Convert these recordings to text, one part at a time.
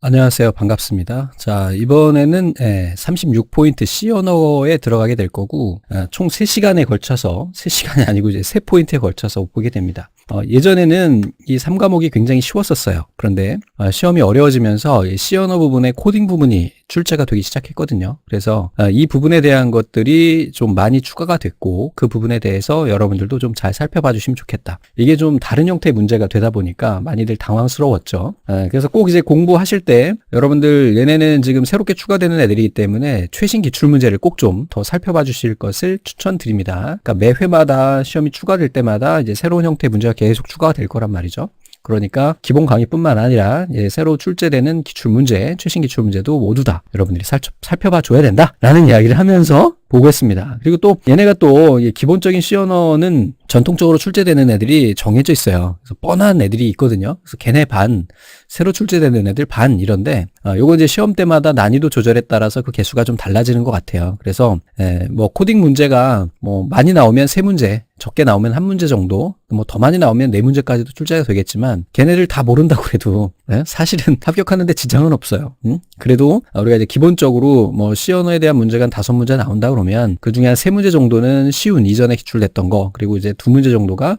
안녕하세요. 반갑습니다. 자, 이번에는 36포인트 C 언어에 들어가게 될 거고, 총 3시간에 걸쳐서, 3시간이 아니고 이제 3포인트에 걸쳐서 보게 됩니다. 예전에는 이 3과목이 굉장히 쉬웠었어요. 그런데 시험이 어려워지면서 이 C 언어 부분의 코딩 부분이 출제가 되기 시작했거든요. 그래서 이 부분에 대한 것들이 좀 많이 추가가 됐고, 그 부분에 대해서 여러분들도 좀 잘 살펴봐 주시면 좋겠다. 이게 좀 다른 형태의 문제가 되다 보니까 많이들 당황스러웠죠. 그래서 꼭 이제 공부하실 때 여러분들 얘네는 지금 새롭게 추가되는 애들이기 때문에 최신 기출 문제를 꼭 좀 더 살펴봐 주실 것을 추천드립니다. 그러니까 매 회마다 시험이 추가될 때마다 이제 새로운 형태의 문제가 계속 추가가 될 거란 말이죠. 그러니까 기본 강의뿐만 아니라 새로 출제되는 기출 문제, 최신 기출 문제도 모두 다 여러분들이 살펴봐 줘야 된다라는 이야기를 하면서 보겠습니다. 그리고 또 얘네가 또 기본적인 C 언어는 전통적으로 출제되는 애들이 정해져 있어요. 그래서 뻔한 애들이 있거든요. 그래서 걔네 반, 새로 출제되는 애들 반 이런데 요거 이제 시험 때마다 난이도 조절에 따라서 그 개수가 좀 달라지는 것 같아요. 그래서 뭐 코딩 문제가 뭐 많이 나오면 3문제, 적게 나오면 1문제 정도, 뭐 더 많이 나오면 4문제까지도 출제가 되겠지만 걔네를 다 모른다고 해도 사실은 합격하는데 지장은 없어요. 그래도 우리가 이제 기본적으로 뭐 C 언어에 대한 문제가 한 5문제 나온다 그러면 그 중에 한 3문제 정도는 쉬운 이전에 기출됐던 거, 그리고 이제 2문제 정도가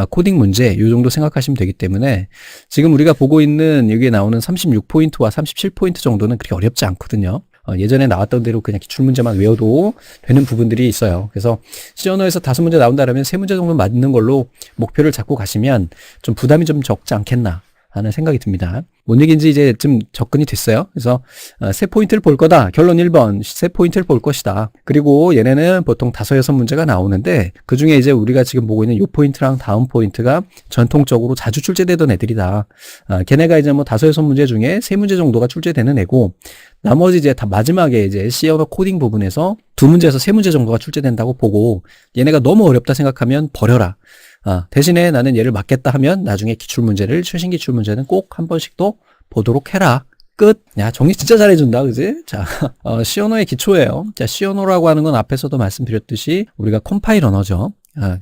코딩 문제, 요 정도 생각하시면 되기 때문에 지금 우리가 보고 있는 여기에 나오는 36포인트와 37포인트 정도는 그렇게 어렵지 않거든요. 예전에 나왔던 대로 그냥 기출문제만 외워도 되는 부분들이 있어요. 그래서 C 언어에서 5문제 나온다면 3문제 정도 맞는 걸로 목표를 잡고 가시면 좀 부담이 좀 적지 않겠나 하는 생각이 듭니다. 뭔 얘기인지 이제 좀 접근이 됐어요. 그래서 3포인트를 볼 거다. 결론 1번 3포인트를 볼 것이다. 그리고 얘네는 보통 5, 6문제가 나오는데 그 중에 이제 우리가 지금 보고 있는 요 포인트랑 다음 포인트가 전통적으로 자주 출제되던 애들이다. 걔네가 이제 뭐 5, 6문제 중에 3문제 정도가 출제되는 애고, 나머지 이제 다 마지막에 이제 C 언어 코딩 부분에서 2문제에서 3문제 정도가 출제된다고 보고, 얘네가 너무 어렵다 생각하면 버려라. 대신에 나는 얘를 맞겠다 하면 나중에 기출문제를, 최신 기출문제는 꼭 한 번씩 또 보도록 해라. 끝. 야, 정리 진짜 잘해준다, 그지? 자, C 언어의 기초예요. 자, C 언어라고 하는 건 앞에서도 말씀드렸듯이 우리가 컴파일 언어죠.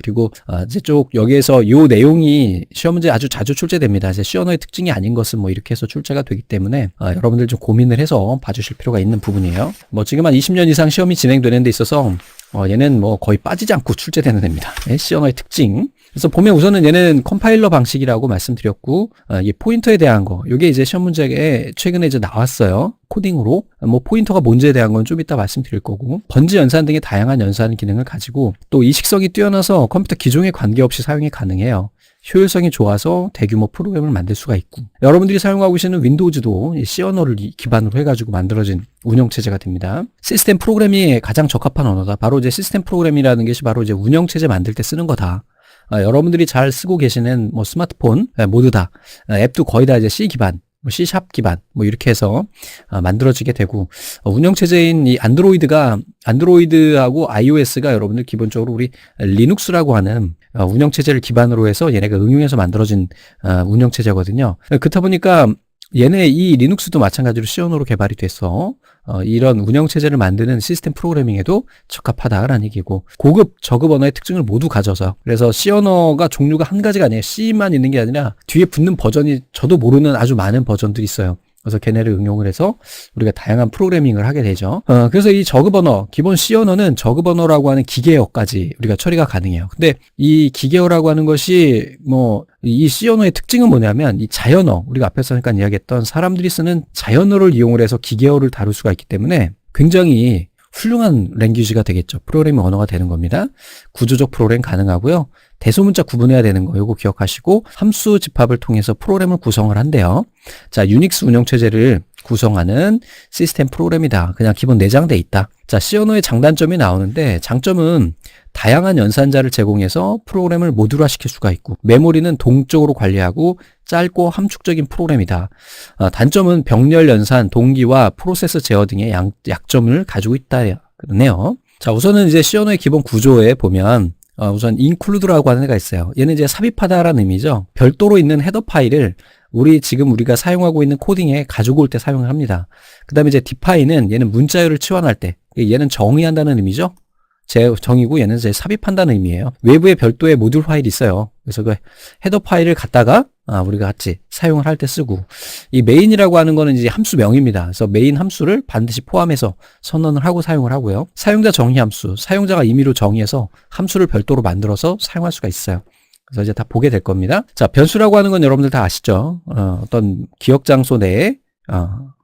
그리고 이제 쪽 여기에서 요 내용이 시험 문제 아주 자주 출제됩니다. 이제 C 언어의 특징이 아닌 것은 뭐 이렇게 해서 출제가 되기 때문에 여러분들 좀 고민을 해서 봐주실 필요가 있는 부분이에요. 뭐 지금 한 20년 이상 시험이 진행되는 데 있어서 얘는 뭐 거의 빠지지 않고 출제되는 애입니다. C 언어의 특징. 그래서 보면 우선은 얘는 컴파일러 방식이라고 말씀드렸고, 이 포인터에 대한 거, 요게 이제 시험 문제에 최근에 이제 나왔어요. 코딩으로. 뭐 포인터가 뭔지에 대한 건 좀 이따 말씀드릴 거고, 번지 연산 등의 다양한 연산 기능을 가지고 또 이식성이 뛰어나서 컴퓨터 기종에 관계없이 사용이 가능해요. 효율성이 좋아서 대규모 프로그램을 만들 수가 있고, 여러분들이 사용하고 계시는 윈도우즈도 C 언어를 기반으로 해가지고 만들어진 운영체제가 됩니다. 시스템 프로그래밍에 가장 적합한 언어다. 바로 이제 시스템 프로그래밍이라는 것이 바로 이제 운영체제 만들 때 쓰는 거다. 여러분들이 잘 쓰고 계시는 뭐 스마트폰 모두 다 앱도 거의 다 이제 C 기반, C# 기반 뭐 이렇게 해서 만들어지게 되고, 운영체제인 이 안드로이드하고 iOS가 여러분들 기본적으로 우리 리눅스라고 하는 운영체제를 기반으로 해서 얘네가 응용해서 만들어진 운영체제거든요. 그렇다 보니까 얘네 이 리눅스도 마찬가지로 C 언어로 개발이 돼서 이런 운영체제를 만드는 시스템 프로그래밍에도 적합하다라는 얘기고, 고급, 저급 언어의 특징을 모두 가져서, 그래서 C 언어가 종류가 한 가지가 아니에요. C만 있는 게 아니라 뒤에 붙는 버전이 저도 모르는 아주 많은 버전들이 있어요. 그래서 걔네를 응용을 해서 우리가 다양한 프로그래밍을 하게 되죠. 그래서 이 저급 언어, 기본 C 언어는 저급 언어라고 하는 기계어까지 우리가 처리가 가능해요. 근데 이 기계어라고 하는 것이 이 C 언어의 특징은 뭐냐면 이 자연어, 우리가 앞에서 잠깐 이야기했던 사람들이 쓰는 자연어를 이용을 해서 기계어를 다룰 수가 있기 때문에 굉장히 훌륭한 랭귀지가 되겠죠. 프로그래밍 언어가 되는 겁니다. 구조적 프로그램 가능하고요. 대소문자 구분해야 되는 거 요거 기억하시고, 함수 집합을 통해서 프로그램을 구성을 한대요. 자, 유닉스 운영체제를 구성하는 시스템 프로그램이다. 그냥 기본 내장돼 있다. 자, C 언어의 장단점이 나오는데, 장점은 다양한 연산자를 제공해서 프로그램을 모듈화시킬 수가 있고, 메모리는 동적으로 관리하고 짧고 함축적인 프로그램이다. 단점은 병렬 연산, 동기화, 프로세스 제어 등의 약점을 가지고 있다네요. 자, 우선은 이제 C 언어의 기본 구조에 보면 우선 include라고 하는 애가 있어요. 얘는 이제 삽입하다라는 의미죠. 별도로 있는 헤더 파일을 우리가 사용하고 있는 코딩에 가지고 올 때 사용을 합니다. 그 다음에 이제 define은 얘는 문자열을 치환할 때, 얘는 정의한다는 의미죠. 정의고 얘는 이제 삽입한다는 의미예요. 외부에 별도의 모듈 파일이 있어요. 그래서 그 헤더 파일을 갖다가 우리가 같이 사용을 할 때 쓰고, 이 main이라고 하는 거는 이제 함수명입니다. 그래서 main 함수를 반드시 포함해서 선언을 하고 사용을 하고요. 사용자 정의 함수, 사용자가 임의로 정의해서 함수를 별도로 만들어서 사용할 수가 있어요. 그래서 이제 다 보게 될 겁니다. 자, 변수라고 하는 건 여러분들 다 아시죠? 어떤 기억 장소 내에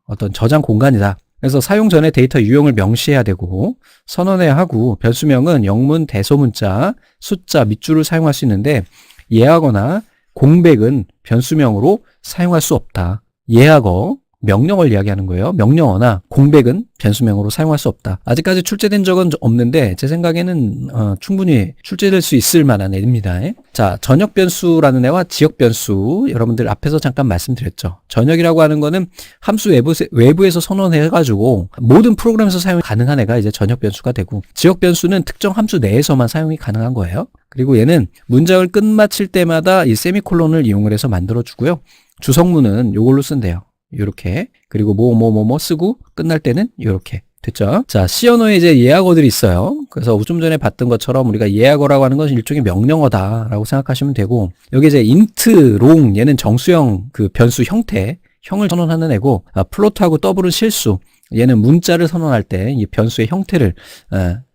어떤 저장 공간이다. 그래서 사용 전에 데이터 유형을 명시해야 되고 선언해야 하고, 변수명은 영문, 대소문자, 숫자, 밑줄을 사용할 수 있는데 예하거나 공백은 변수명으로 사용할 수 없다. 예하거, 명령어를 이야기하는 거예요. 명령어나 공백은 변수명으로 사용할 수 없다. 아직까지 출제된 적은 없는데 제 생각에는 충분히 출제될 수 있을 만한 애입니다. 자, 전역 변수라는 애와 지역 변수, 여러분들 앞에서 잠깐 말씀드렸죠. 전역이라고 하는 거는 함수 외부에서 선언해가지고 모든 프로그램에서 사용이 가능한 애가 이제 전역 변수가 되고, 지역 변수는 특정 함수 내에서만 사용이 가능한 거예요. 그리고 얘는 문장을 끝마칠 때마다 이 세미콜론을 이용을 해서 만들어주고요. 주성문은 요걸로 쓴대요. 요렇게. 그리고 뭐 쓰고 끝날 때는 요렇게. 됐죠? 자, C 언어에 이제 예약어들이 있어요. 그래서 좀 전에 봤던 것처럼 우리가 예약어라고 하는 것은 일종의 명령어다라고 생각하시면 되고, 여기 이제 int, long, 얘는 정수형 그 변수 형태, 형을 선언하는 애고, 플로트하고 더블은 실수, 얘는 문자를 선언할 때 이 변수의 형태를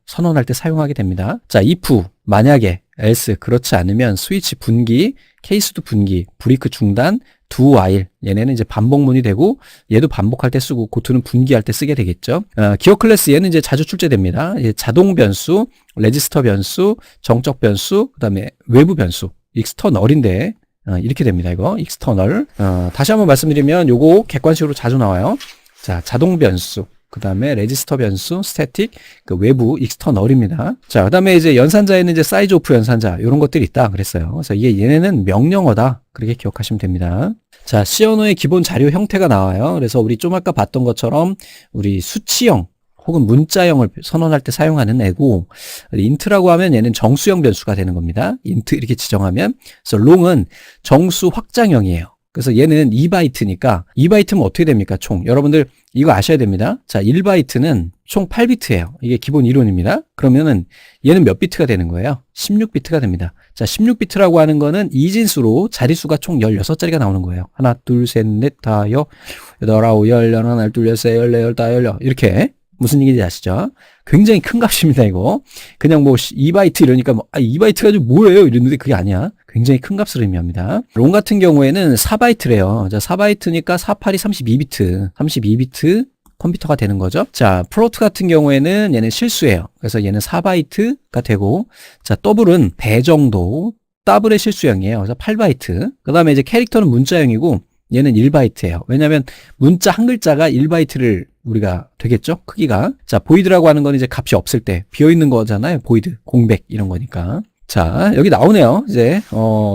선언할 때 사용하게 됩니다. 자, if, 만약에, else, 그렇지 않으면, 스위치 분기, 케이스도 분기, 브레이크 중단, do while, 얘네는 이제 반복문이 되고, 얘도 반복할 때 쓰고, 고투는 분기할 때 쓰게 되겠죠. 기억 클래스, 얘는 이제 자주 출제됩니다. 자동 변수, 레지스터 변수, 정적 변수, 그 다음에 외부 변수, external인데, 이렇게 됩니다. 이거, external. 다시 한번 말씀드리면, 요거 객관식으로 자주 나와요. 자, 자동 변수. 그 다음에 레지스터 변수, 스태틱, 그 외부, 익스터널입니다. 자, 그 다음에 이제 연산자에는 이제 사이즈 오프 연산자, 이런 것들이 있다 그랬어요. 그래서 얘네는 명령어다. 그렇게 기억하시면 됩니다. 자, C 언어의 기본 자료 형태가 나와요. 그래서 우리 좀 아까 봤던 것처럼 우리 수치형 혹은 문자형을 선언할 때 사용하는 애고, int라고 하면 얘는 정수형 변수가 되는 겁니다. int 이렇게 지정하면. 그래서 long은 정수 확장형이에요. 그래서 얘는 2바이트니까 2바이트면 어떻게 됩니까? 총. 여러분들 이거 아셔야 됩니다. 자, 1바이트는 총 8비트예요. 이게 기본 이론입니다. 그러면은 얘는 몇 비트가 되는 거예요? 16비트가 됩니다. 자, 16비트라고 하는 거는 이진수로 자릿수가 총 16자리가 나오는 거예요. 하나, 둘, 셋, 넷, 다, 여덟, 아홉, 열, 열하나, 열둘, 열세, 열네, 열다, 열여. 이렇게. 무슨 얘기인지 아시죠? 굉장히 큰 값입니다, 이거. 그냥 뭐 2바이트 이러니까 2바이트 가지고 뭐예요? 이랬는데 그게 아니야. 굉장히 큰 값을 의미합니다. 롱 같은 경우에는 4바이트래요. 자, 4바이트니까 4, 8이 32비트. 32비트 컴퓨터가 되는 거죠. 자, 플로트 같은 경우에는 얘는 실수예요. 그래서 얘는 4바이트가 되고, 자, 더블은 배 정도, 더블의 실수형이에요. 그래서 8바이트. 그 다음에 이제 캐릭터는 문자형이고, 얘는 1바이트예요. 왜냐하면 문자 한 글자가 1바이트를 우리가 되겠죠? 크기가. 자, 보이드라고 하는 건 이제 값이 없을 때 비어있는 거잖아요. 보이드, 공백 이런 거니까. 자, 여기 나오네요. 이제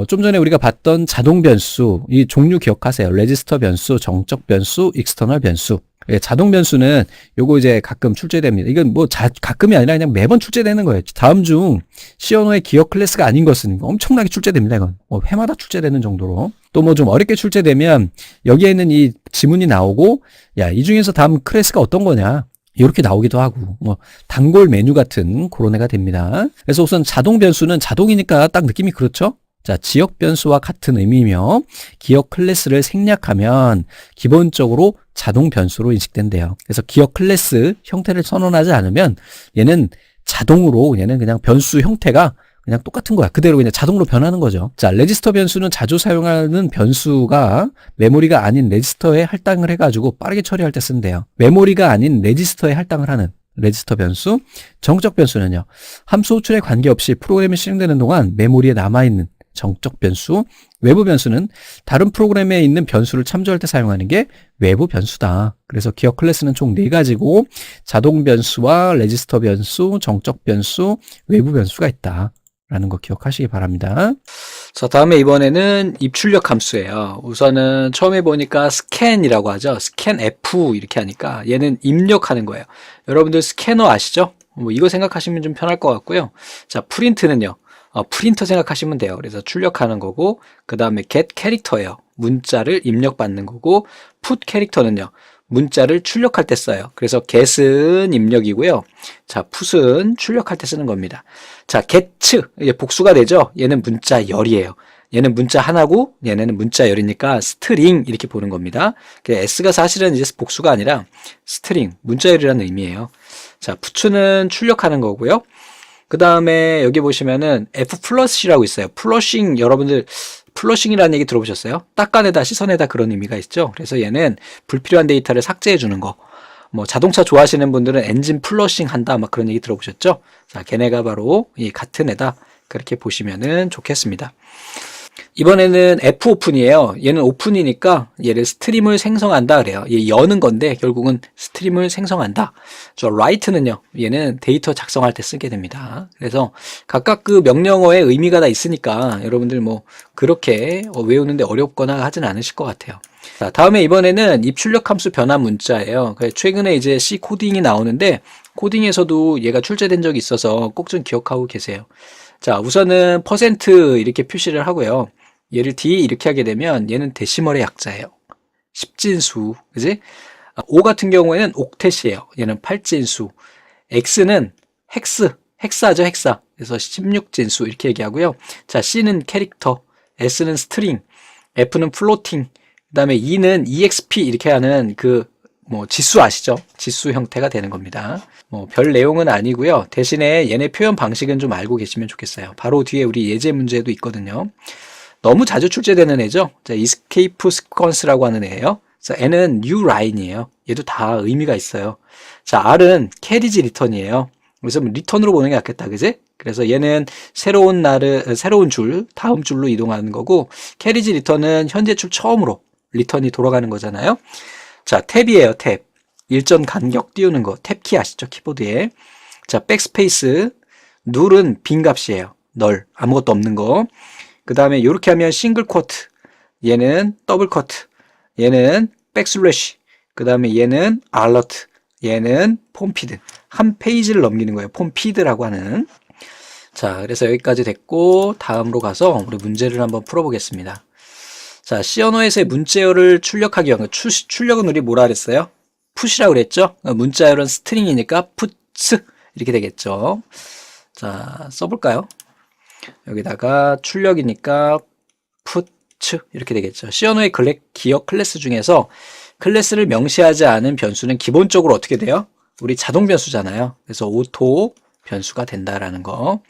좀 전에 우리가 봤던 자동 변수, 이 종류 기억하세요. 레지스터 변수, 정적 변수, 익스터널 변수. 예, 자동 변수는 요거 이제 가끔 출제됩니다. 이건 뭐 가끔이 아니라 그냥 매번 출제되는 거예요. 다음 중 C 언어의 기억 클래스가 아닌 것은 엄청나게 출제됩니다. 이건 뭐 해마다 출제되는 정도로. 또 뭐 좀 어렵게 출제되면 여기에 있는 이 지문이 나오고, 야, 이 중에서 다음 클래스가 어떤 거냐, 이렇게 나오기도 하고, 뭐 단골 메뉴 같은 그런 애가 됩니다. 그래서 우선 자동 변수는 자동이니까 딱 느낌이 그렇죠? 자, 지역 변수와 같은 의미며 기억 클래스를 생략하면 기본적으로 자동 변수로 인식된대요. 그래서 기억 클래스 형태를 선언하지 않으면 얘는 자동으로, 얘는 그냥 변수 형태가 그냥 똑같은 거야. 그대로 그냥 자동으로 변하는 거죠. 자, 레지스터 변수는 자주 사용하는 변수가 메모리가 아닌 레지스터에 할당을 해가지고 빠르게 처리할 때 쓴대요. 메모리가 아닌 레지스터에 할당을 하는 레지스터 변수. 정적 변수는요, 함수 호출에 관계없이 프로그램이 실행되는 동안 메모리에 남아있는 정적 변수. 외부 변수는 다른 프로그램에 있는 변수를 참조할 때 사용하는 게 외부 변수다. 그래서 기억 클래스는 총 4가지고 자동 변수와 레지스터 변수, 정적 변수, 외부 변수가 있다 라는 거 기억하시기 바랍니다. 자, 다음에 이번에는 입출력 함수예요. 우선은 처음에 보니까 scan이라고 하죠. scan F 이렇게 하니까 얘는 입력하는 거예요. 여러분들 스캐너 아시죠? 뭐 이거 생각하시면 좀 편할 것 같고요. 자, 프린트는요, 프린터 생각하시면 돼요. 그래서 출력하는 거고, 그 다음에 get 캐릭터예요. 문자를 입력받는 거고, put 캐릭터는요, 문자를 출력할 때 써요. 그래서 get은 입력이고요. 자, put은 출력할 때 쓰는 겁니다. 자, get, 이게 복수가 되죠? 얘는 문자 열이에요. 얘는 문자 하나고 얘네는 문자 열이니까 스트링 이렇게 보는 겁니다. S가 사실은 이제 복수가 아니라 스트링, 문자 열이라는 의미예요. 자, 부츠는 출력하는 거고요. 그 다음에 여기 보시면은 F 플러시라고 있어요. 플러싱, 여러분들 플러싱이라는 얘기 들어보셨어요? 닦아내다, 씻어내다 그런 의미가 있죠. 그래서 얘는 불필요한 데이터를 삭제해 주는 거. 뭐 자동차 좋아하시는 분들은 엔진 플러싱 한다 막 그런 얘기 들어보셨죠? 자, 걔네가 바로 이 같은 애다. 그렇게 보시면은 좋겠습니다. 이번에는 F 오픈이에요. 얘는 오픈이니까 얘를 스트림을 생성한다 그래요. 얘 여는 건데 결국은 스트림을 생성한다. 저 write는요. 얘는 데이터 작성할 때 쓰게 됩니다. 그래서 각각 그 명령어에 의미가 다 있으니까 여러분들 뭐 그렇게 외우는데 어렵거나 하진 않으실 것 같아요. 자, 다음에 이번에는 입출력 함수 변환 문자예요. 최근에 이제 C 코딩이 나오는데 코딩에서도 얘가 출제된 적이 있어서 꼭 좀 기억하고 계세요. 자, 우선은 퍼센트 이렇게 표시를 하고요. 얘를 D 이렇게 하게 되면 얘는 데시멀의 약자예요. 10진수, 그지? O 같은 경우에는 옥텟이에요. 얘는 8진수. X는 헥사죠, 헥사. 그래서 16진수 이렇게 얘기하고요. 자, C는 캐릭터, S는 스트링, F는 플로팅, 그 다음에 E는 EXP 이렇게 하는 지수 아시죠? 지수 형태가 되는 겁니다. 별 내용은 아니고요. 대신에 얘네 표현 방식은 좀 알고 계시면 좋겠어요. 바로 뒤에 우리 예제 문제도 있거든요. 너무 자주 출제되는 애죠. 자, escape sequence라고 하는 애예요. 자, N은 new line이에요. 얘도 다 의미가 있어요. 자, R은 carriage return이에요. 그래서 리턴으로 보는 게 낫겠다, 그지? 그래서 얘는 새로운 줄, 다음 줄로 이동하는 거고, carriage return은 현재 줄 처음으로 리턴이 돌아가는 거잖아요. 자, 탭이에요, 탭. 일전 간격 띄우는 거. 탭키 아시죠? 키보드에. 자, 백스페이스. 눌은 빈 값이에요. 널. 아무것도 없는 거. 그 다음에 이렇게 하면 싱글 쿼트. 얘는 더블 쿼트. 얘는 백슬래시. 그 다음에 얘는 알러트. 얘는 폼피드. 한 페이지를 넘기는 거예요. 폼피드라고 하는. 자, 그래서 여기까지 됐고 다음으로 가서 우리 문제를 한번 풀어보겠습니다. 자, C 언어에서의 문자열을 출력하기 위한 출력은 우리 뭐라 그랬어요? 푸시라고 그랬죠? 문자열은 스트링이니까 푸츠 이렇게 되겠죠. 자, 써볼까요? 여기다가 출력이니까 푸츠 이렇게 되겠죠. C 언어의 기억 클래스 중에서 클래스를 명시하지 않은 변수는 기본적으로 어떻게 돼요? 우리 자동 변수잖아요. 그래서 오토 변수가 된다라는 거.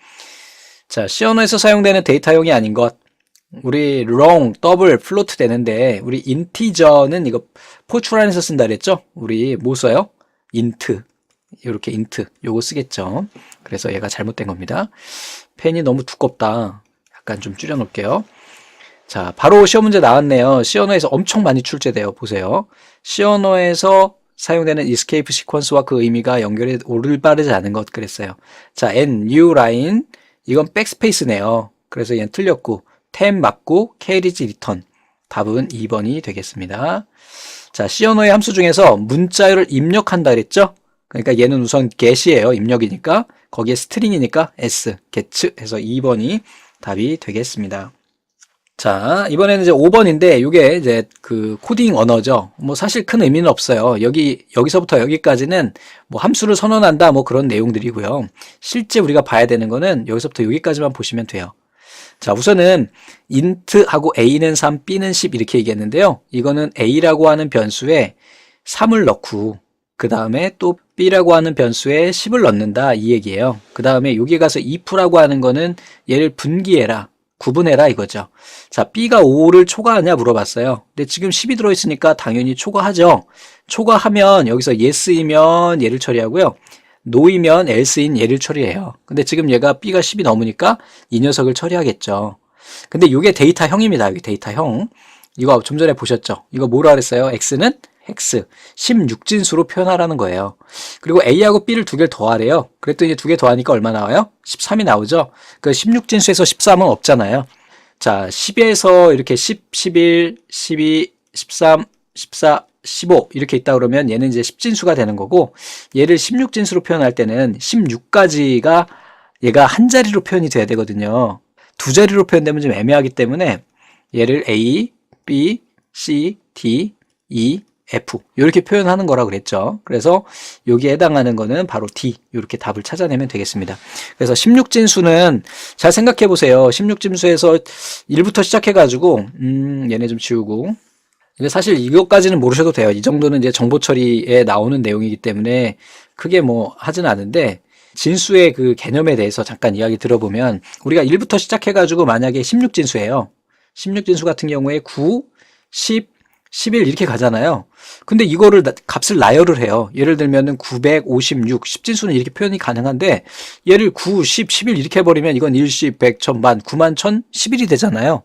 자, C 언어에서 사용되는 데이터형이 아닌 것. 우리 long, double, float 되는데 우리 integer는 이거 포트란에서 쓴다 그랬죠? 우리 뭐 써요? int. 이렇게 int 요거 쓰겠죠. 그래서 얘가 잘못된 겁니다. 펜이 너무 두껍다. 약간 좀 줄여 놓을게요. 자, 바로 시험 문제 나왔네요. C 언어에서 엄청 많이 출제돼요. 보세요. C 언어에서 사용되는 escape sequence와 그 의미가 연결이 올바르지 않은 것 그랬어요. 자, n, new line 이건 백스페이스네요. 그래서 얘는 틀렸고 탭 맞고 carriage return 답은 2번이 되겠습니다. 자, C 언어의 함수 중에서 문자열을 입력한다 그랬죠? 그러니까 얘는 우선 get이에요. 입력이니까 거기에 스트링이니까 s, get 해서 2번이 답이 되겠습니다. 자, 이번에는 이제 5번인데 이게 이제 그 코딩 언어죠. 뭐 사실 큰 의미는 없어요. 여기서부터 여기까지는 뭐 함수를 선언한다 뭐 그런 내용들이고요. 실제 우리가 봐야 되는 거는 여기서부터 여기까지만 보시면 돼요. 자, 우선은 int하고 a는 3, b는 10 이렇게 얘기했는데요. 이거는 a라고 하는 변수에 3을 넣고 그 다음에 또 b라고 하는 변수에 10을 넣는다 이 얘기예요. 그 다음에 여기 가서 if라고 하는 거는 얘를 분기해라, 구분해라 이거죠. 자, b가 5를 초과하냐 물어봤어요. 근데 지금 10이 들어있으니까 당연히 초과하죠. 초과하면 여기서 yes이면 얘를 처리하고요. no이면 else인 얘를 처리해요. 근데 지금 얘가 b가 10이 넘으니까 이 녀석을 처리하겠죠. 근데 이게 데이터형입니다. 여기 데이터형. 이거 좀 전에 보셨죠? 이거 뭐라 그랬어요? x는 hex 16진수로 표현하라는 거예요. 그리고 a하고 b를 두 개를 더하래요. 그랬더니 두 개 더하니까 얼마 나와요? 13이 나오죠. 그 16진수에서 13은 없잖아요. 자, 10에서 이렇게 10, 11, 12, 13, 14, 15 이렇게 있다 그러면 얘는 이제 10진수가 되는 거고 얘를 16진수로 표현할 때는 16까지가 얘가 한 자리로 표현이 돼야 되거든요. 두 자리로 표현되면 좀 애매하기 때문에 얘를 A, B, C, D, E, F 이렇게 표현하는 거라 그랬죠. 그래서 여기에 해당하는 거는 바로 D 이렇게 답을 찾아내면 되겠습니다. 그래서 16진수는 잘 생각해 보세요. 16진수에서 1부터 시작해 가지고 얘네 좀 지우고 이게 사실 이것까지는 모르셔도 돼요. 이 정도는 이제 정보 처리에 나오는 내용이기 때문에 크게 뭐 하지는 않은데 진수의 그 개념에 대해서 잠깐 이야기 들어보면 우리가 1부터 시작해 가지고 만약에 16진수예요. 16진수 같은 경우에 9, 10, 11 이렇게 가잖아요. 근데 이거를 값을 나열을 해요. 예를 들면은 956, 10진수는 이렇게 표현이 가능한데 얘를 9, 10, 11 이렇게 해버리면 이건 일십, 백, 천만, 9만, 천, 11이 되잖아요.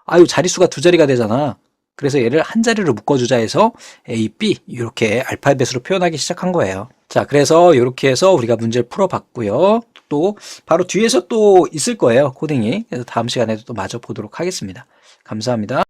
아유 자릿수가 두 자리가 되잖아. 그래서 얘를 한 자리로 묶어주자 해서 A, B 이렇게 알파벳으로 표현하기 시작한 거예요. 자, 그래서 이렇게 해서 우리가 문제를 풀어봤고요. 또 바로 뒤에서 또 있을 거예요, 코딩이. 그래서 다음 시간에도 또 마저 보도록 하겠습니다. 감사합니다.